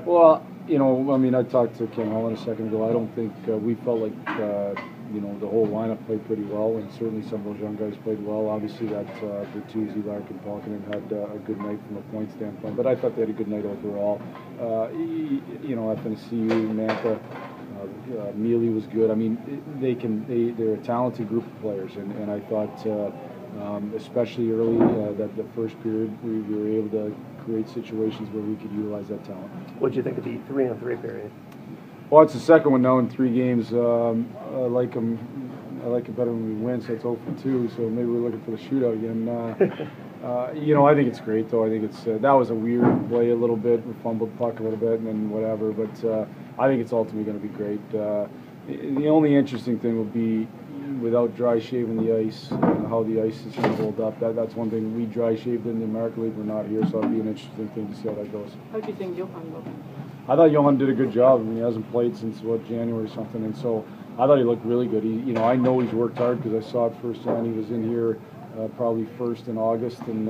Well, I mean, I talked to Ken Holland a second ago. I don't think we felt like, the whole lineup played pretty well, and certainly some of those young guys played well. Obviously, that Bertuzzi, Larkin, Palkinen had a good night from a point standpoint, but I thought they had a good night overall. FNCU, Mantha, Mealy was good. I mean, they're a talented group of players, and I thought, especially early, that the first period, we were able to create situations where we could utilize that talent. What do you think of the 3-on-3 period? Well, it's the second one now in 3 games. I like them. I like it better when we win, so it's 0 for 2. So maybe we're looking for the shootout again. I think it's great, though. I think it's that was a weird play a little bit. We fumbled the puck a little bit, and then whatever. But I think it's ultimately going to be great. The only interesting thing will be without dry shaving the ice, how the ice is going to hold up. That's one thing. We dry shaved in the American League. We're not here, so it'll be an interesting thing to see how that goes. How do you think Johan looked? I thought Johan did a good job. I mean, he hasn't played since January or something, and so I thought he looked really good. I know he's worked hard because I saw it firsthand. He was in here probably first in August and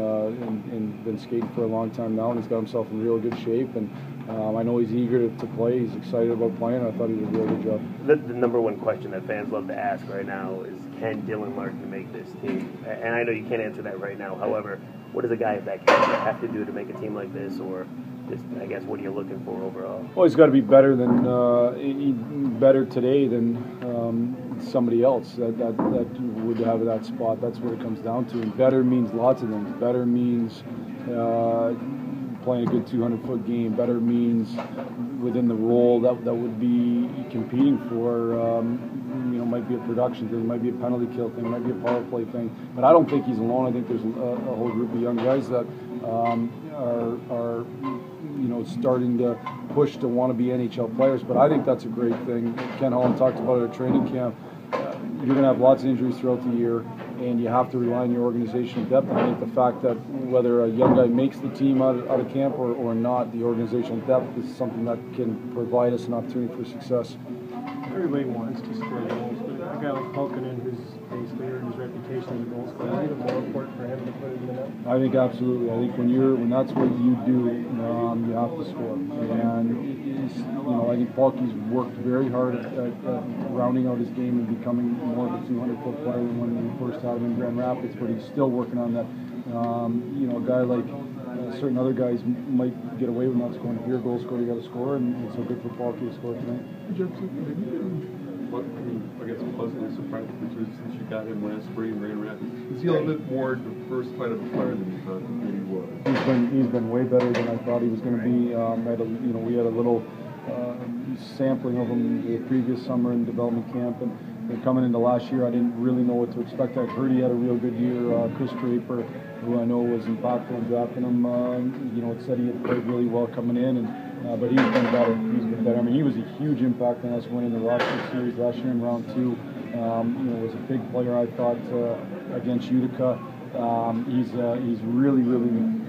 been skating for a long time now, and he's got himself in real good shape. And I know he's eager to play. He's excited about playing. I thought he did a real good job. The number one question that fans love to ask right now is, can Dylan Larkin make this team? And I know you can't answer that right now. However, what does a guy of that caliber have to do to make a team like this, or just, I guess, what are you looking for overall? Well, he's got to be better better today than somebody else that would have that spot. That's what it comes down to. And better means lots of things. Better means playing a good 200-foot game. Better means within the role that would be competing for. Might be a production thing, might be a penalty kill thing, might be a power play thing. But I don't think he's alone. I think there's a whole group of young guys that are starting to push to want to be NHL players. But I think that's a great thing. Ken Holland talked about it at training camp. You're going to have lots of injuries throughout the year, and you have to rely on your organizational depth. I think the fact that whether a young guy makes the team out of camp or not, the organizational depth is something that can provide us an opportunity for success. Everybody wants to score goals, but a guy like Palkinen, who's basically earned his reputation as a goal scorer, is it even more important for him to put it in the net? I think absolutely. I think when that's what you do, you have to score. And I think Palky's worked very hard at rounding out his game and becoming more of a 200-foot player than when we first had him in Grand Rapids. But he's still working on that. A guy like certain other guys might get away with not scoring. If you're a goal scorer, you got to score, and it's so good for Palky to score tonight. Jeff, have you been, I guess, pleasantly surprised since you got him last spring in Grand Rapids? Is he a little bit more diversified of a player than you thought he was? He's been way better than I thought he was going to be. We had a little sampling of him the previous summer in development camp, and coming into last year, I didn't really know what to expect. I heard he had a real good year. Chris Draper, who I know was impactful in drafting him, it said he had played really well coming in, but he's been better. I mean, he was a huge impact on us winning the Rochester series last year in round 2. Was a big player, I thought, against Utica. He's really,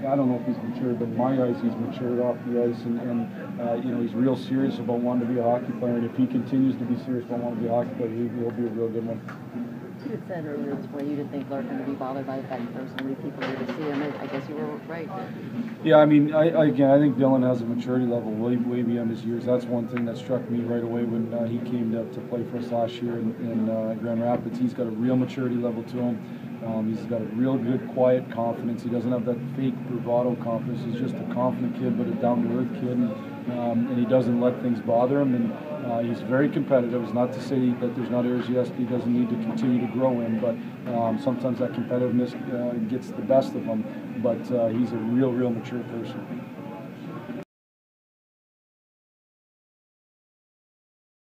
I don't know if he's matured, but in my eyes, he's matured off the ice, and he's real serious about wanting to be a hockey player. And if he continues to be serious about wanting to be a hockey player, he'll be a real good one. You had said earlier this morning you didn't think Larkin would be bothered by the fact that there were so many people here to see him. I guess you were right. Yeah, I mean, I think Dylan has a maturity level way beyond his years. That's one thing that struck me right away when he came to play for us last year in Grand Rapids. He's got a real maturity level to him. He's got a real good, quiet confidence. He doesn't have that fake bravado confidence. He's just a confident kid, but a down-to-earth kid, and he doesn't let things bother him. And he's very competitive. It's not to say that there's not areas he doesn't need to continue to grow in, but sometimes that competitiveness gets the best of him. But he's a real mature person.